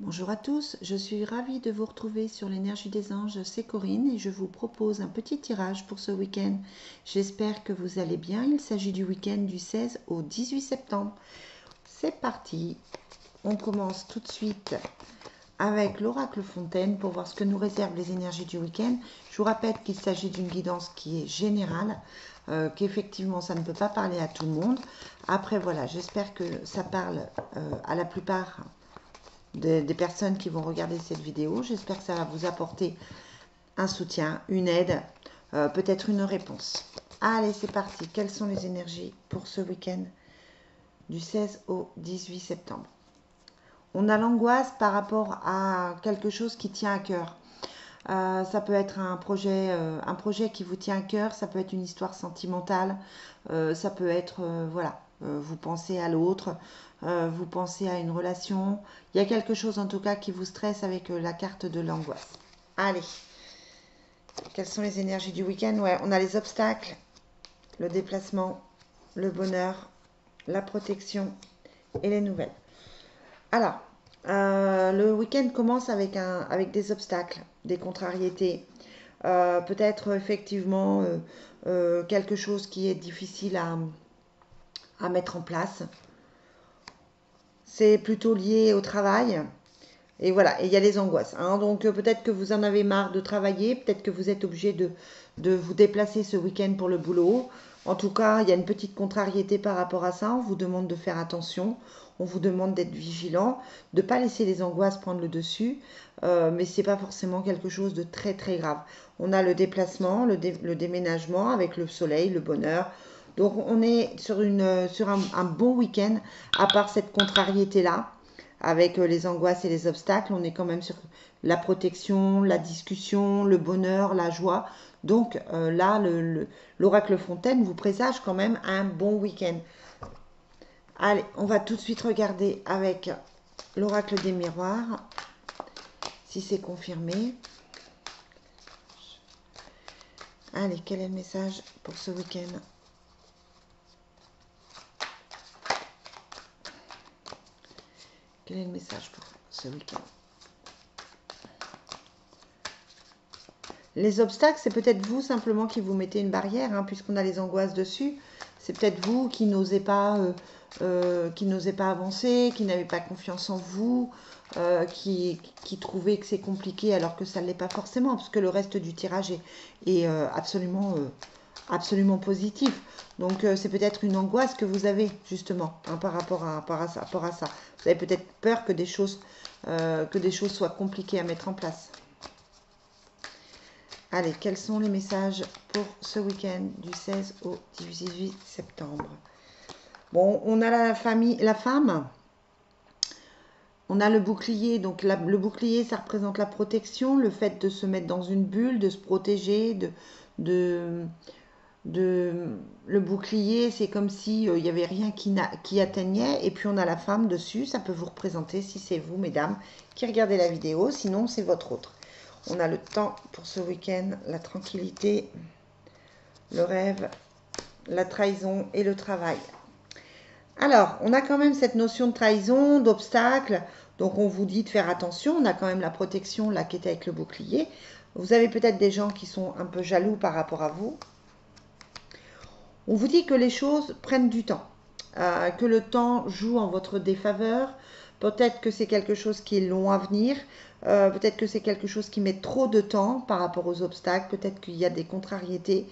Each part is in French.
Bonjour à tous, je suis ravie de vous retrouver sur l'énergie des anges, c'est Corinne et je vous propose un petit tirage pour ce week-end. J'espère que vous allez bien, il s'agit du week-end du 16 au 18 septembre. C'est parti, on commence tout de suite avec l'oracle Fontaine pour voir ce que nous réservent les énergies du week-end. Je vous rappelle qu'il s'agit d'une guidance qui est générale, qu'effectivement ça ne peut pas parler à tout le monde. Après voilà, j'espère que ça parle à la plupart des personnes qui vont regarder cette vidéo. J'espère que ça va vous apporter un soutien, une aide, peut-être une réponse. Allez, c'est parti. Quelles sont les énergies pour ce week-end du 16 au 18 septembre? On a l'angoisse par rapport à quelque chose qui tient à cœur. Ça peut être un projet qui vous tient à cœur, ça peut être une histoire sentimentale, ça peut être, voilà, vous pensez à l'autre, vous pensez à une relation. Il y a quelque chose en tout cas qui vous stresse avec la carte de l'angoisse. Allez, quelles sont les énergies du week-end? Ouais, on a les obstacles, le déplacement, le bonheur, la protection et les nouvelles. Alors, le week-end commence avec des obstacles, des contrariétés, peut-être effectivement quelque chose qui est difficile à mettre en place. C'est plutôt lié au travail. Et voilà, et il y a les angoisses. Hein. Donc peut-être que vous en avez marre de travailler, peut-être que vous êtes obligé de vous déplacer ce week-end pour le boulot. En tout cas, il y a une petite contrariété par rapport à ça. On vous demande de faire attention, on vous demande d'être vigilant, de ne pas laisser les angoisses prendre le dessus. Mais ce n'est pas forcément quelque chose de très très grave. On a le déplacement, le déménagement avec le soleil, le bonheur. Donc on est sur un bon week-end, à part cette contrariété-là avec les angoisses et les obstacles, on est quand même sur la protection, la discussion, le bonheur, la joie. Donc là, l'oracle Fontaine vous présage quand même un bon week-end. Allez, on va tout de suite regarder avec l'oracle des miroirs, si c'est confirmé. Allez, quel est le message pour ce week-end? Quel est le message pour ce week-end? Les obstacles, c'est peut-être vous simplement qui vous mettez une barrière, hein, puisqu'on a les angoisses dessus. C'est peut-être vous qui n'osez pas avancer, qui n'avez pas confiance en vous, qui trouvez que c'est compliqué alors que ça ne l'est pas forcément, parce que le reste du tirage est absolument positif. Donc c'est peut-être une angoisse que vous avez justement hein, par rapport à ça. Vous avez peut-être peur que des choses soient compliquées à mettre en place. Allez, quels sont les messages pour ce week-end du 16 au 18 septembre? Bon, on a la femme. On a le bouclier. Donc le bouclier, ça représente la protection, le fait de se mettre dans une bulle, de se protéger, le bouclier, c'est comme si il n'y avait rien qui atteignait. Et puis on a la femme dessus. Ça peut vous représenter si c'est vous, mesdames, qui regardez la vidéo. Sinon, c'est votre autre. On a le temps pour ce week-end, la tranquillité, le rêve, la trahison et le travail. Alors, on a quand même cette notion de trahison, d'obstacle. Donc, on vous dit de faire attention. On a quand même la protection là qui est avec le bouclier. Vous avez peut-être des gens qui sont un peu jaloux par rapport à vous. On vous dit que les choses prennent du temps, que le temps joue en votre défaveur. Peut-être que c'est quelque chose qui est long à venir. Peut-être que c'est quelque chose qui met trop de temps par rapport aux obstacles. Peut-être qu'il y a des contrariétés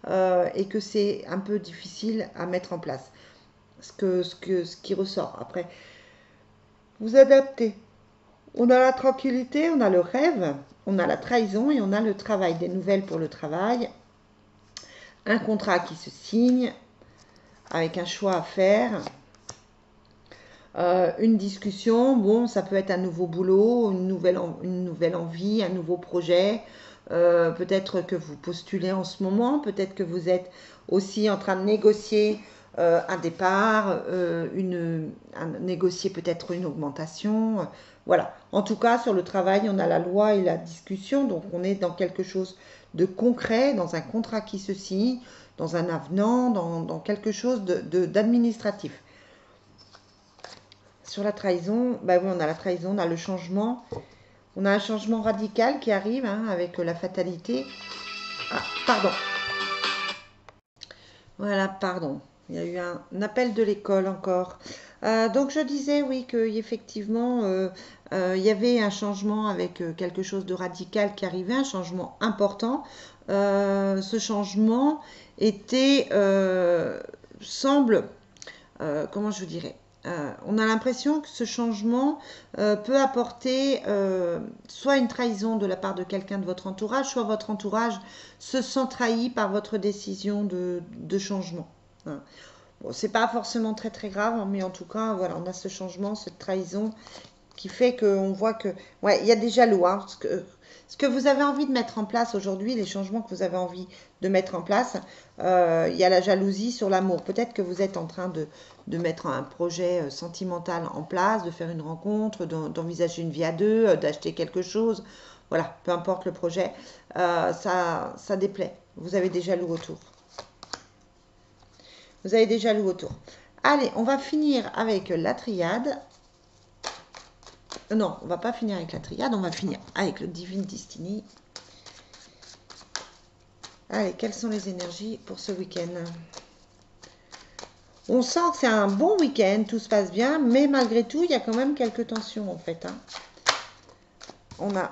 et que c'est un peu difficile à mettre en place. Ce qui ressort. Après, vous adaptez. On a la tranquillité, on a le rêve, on a la trahison et on a le travail. Des nouvelles pour le travail. Un contrat qui se signe avec un choix à faire. Une discussion, bon, ça peut être un nouveau boulot, une nouvelle envie, un nouveau projet. Peut-être que vous postulez en ce moment, peut-être que vous êtes aussi en train de négocier un départ, négocier peut-être une augmentation. Voilà. En tout cas, sur le travail, on a la loi et la discussion, donc on est dans quelque chose de concret, dans un contrat qui se signe, dans un avenant, dans quelque chose d'administratif. sur la trahison, bah oui, on a la trahison, on a le changement. On a un changement radical qui arrive hein, avec la fatalité. Ah, pardon. Voilà, pardon. Il y a eu un appel de l'école encore. Donc je disais oui qu'effectivement il y avait un changement avec quelque chose de radical qui arrivait, un changement important. Ce changement était semble comment je vous dirais on a l'impression que ce changement peut apporter soit une trahison de la part de quelqu'un de votre entourage, soit votre entourage se sent trahi par votre décision de changement. Hein. Bon, c'est pas forcément très très grave, hein, mais en tout cas, voilà, on a ce changement, cette trahison qui fait qu'on voit que, ouais, il y a des jaloux. Hein, ce que vous avez envie de mettre en place aujourd'hui, les changements que vous avez envie de mettre en place, il y a la jalousie sur l'amour. Peut-être que vous êtes en train de mettre un projet sentimental en place, de faire une rencontre, d'envisager une vie à deux, d'acheter quelque chose. Voilà, peu importe le projet, ça déplaît. Vous avez des jaloux autour. Vous avez des jaloux autour. Allez, on va finir avec la triade. Non, on va pas finir avec la triade, on va finir avec le Divine Destiny. Allez, quelles sont les énergies pour ce week-end? On sent que c'est un bon week-end, tout se passe bien, mais malgré tout, il y a quand même quelques tensions en fait. Hein. On a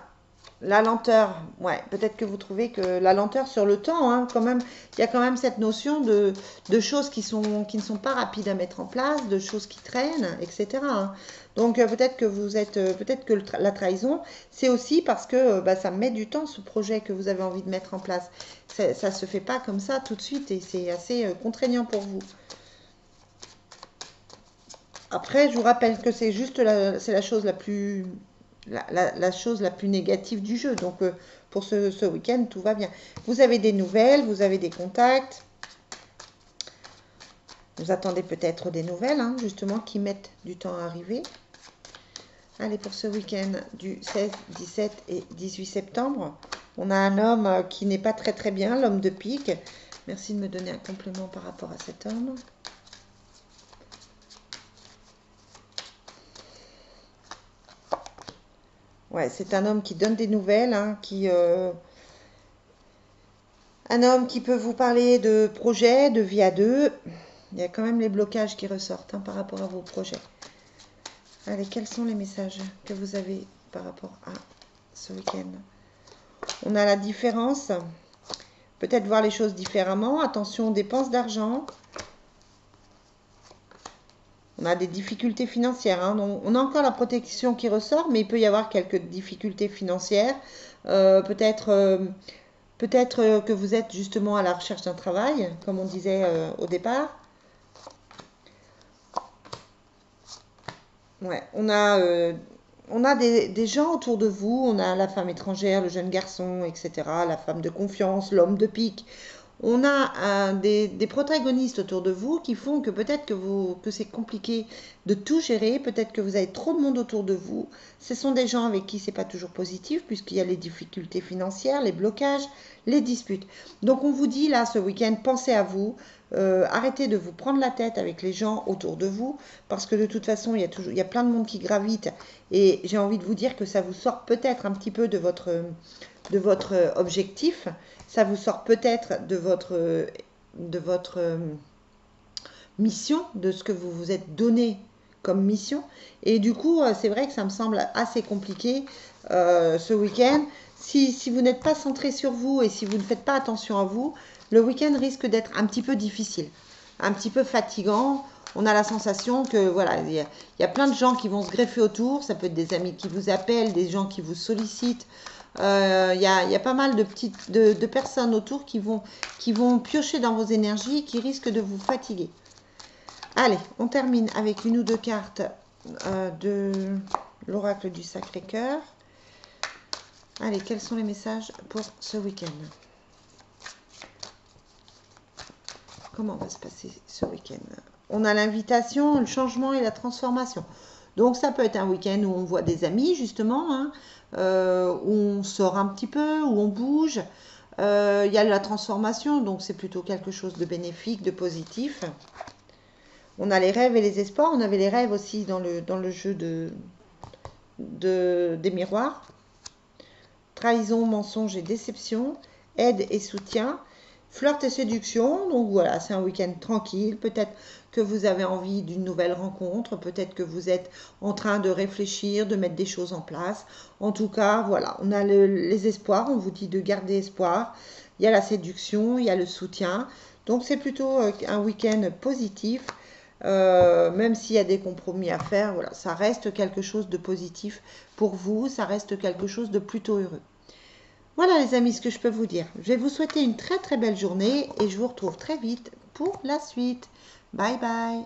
la lenteur, ouais, peut-être que vous trouvez que la lenteur sur le temps, hein, quand même, il y a quand même cette notion de choses qui ne sont pas rapides à mettre en place, de choses qui traînent, etc. Hein. Donc peut-être que vous êtes, peut-être que la trahison, c'est aussi parce que bah, ça met du temps ce projet que vous avez envie de mettre en place. Ça ne se fait pas comme ça tout de suite et c'est assez contraignant pour vous. Après, je vous rappelle que c'est juste c'est la chose la plus la chose la plus négative du jeu. Donc pour ce week-end, tout va bien. Vous avez des nouvelles, vous avez des contacts. Vous attendez peut-être des nouvelles, hein, justement, qui mettent du temps à arriver. Allez, pour ce week-end du 16, 17 et 18 septembre, on a un homme qui n'est pas très très bien, l'homme de pique. Merci de me donner un complément par rapport à cet homme. Ouais, c'est un homme qui donne des nouvelles, hein, un homme qui peut vous parler de projets, de vie à deux. Il y a quand même les blocages qui ressortent hein, par rapport à vos projets. Allez, quels sont les messages que vous avez par rapport à ce week-end? On a la différence. Peut-être voir les choses différemment. Attention aux dépenses d'argent. On a des difficultés financières. Hein. On a encore la protection qui ressort, mais il peut y avoir quelques difficultés financières. Peut-être que vous êtes justement à la recherche d'un travail, comme on disait au départ. Ouais, on a des gens autour de vous. On a la femme étrangère, le jeune garçon, etc. La femme de confiance, l'homme de pique. On a des protagonistes autour de vous qui font que peut-être que c'est compliqué de tout gérer, peut-être que vous avez trop de monde autour de vous. Ce sont des gens avec qui c'est pas toujours positif puisqu'il y a les difficultés financières, les blocages, les disputes. Donc on vous dit là ce week-end, pensez à vous, arrêtez de vous prendre la tête avec les gens autour de vous parce que de toute façon il y a plein de monde qui gravite et j'ai envie de vous dire que ça vous sort peut-être un petit peu de votre objectif. Ça vous sort peut-être de votre mission, de ce que vous vous êtes donné comme mission. Et du coup, c'est vrai que ça me semble assez compliqué ce week-end. Si vous n'êtes pas centré sur vous et si vous ne faites pas attention à vous, le week-end risque d'être un petit peu difficile, un petit peu fatigant. On a la sensation que voilà, il y a plein de gens qui vont se greffer autour. Ça peut être des amis qui vous appellent, des gens qui vous sollicitent. Il y a pas mal de personnes autour qui vont piocher dans vos énergies et qui risquent de vous fatiguer. Allez, on termine avec une ou deux cartes de l'oracle du Sacré-Cœur. Allez, quels sont les messages pour ce week-end? Comment va se passer ce week-end? On a l'invitation, le changement et la transformation. Donc ça peut être un week-end où on voit des amis justement, hein, où on sort un petit peu, où on bouge. Il y a la transformation, donc c'est plutôt quelque chose de bénéfique, de positif. On a les rêves et les espoirs. On avait les rêves aussi dans le jeu des miroirs. Trahison, mensonge et déception. Aide et soutien. Flirt et séduction. Donc voilà, c'est un week-end tranquille. Peut-être que vous avez envie d'une nouvelle rencontre. Peut-être que vous êtes en train de réfléchir, de mettre des choses en place. En tout cas, voilà, on a les espoirs. On vous dit de garder espoir. Il y a la séduction, il y a le soutien. Donc c'est plutôt un week-end positif. Même s'il y a des compromis à faire, voilà, ça reste quelque chose de positif pour vous, ça reste quelque chose de plutôt heureux. Voilà les amis, ce que je peux vous dire. Je vais vous souhaiter une très très belle journée et je vous retrouve très vite pour la suite. Bye bye.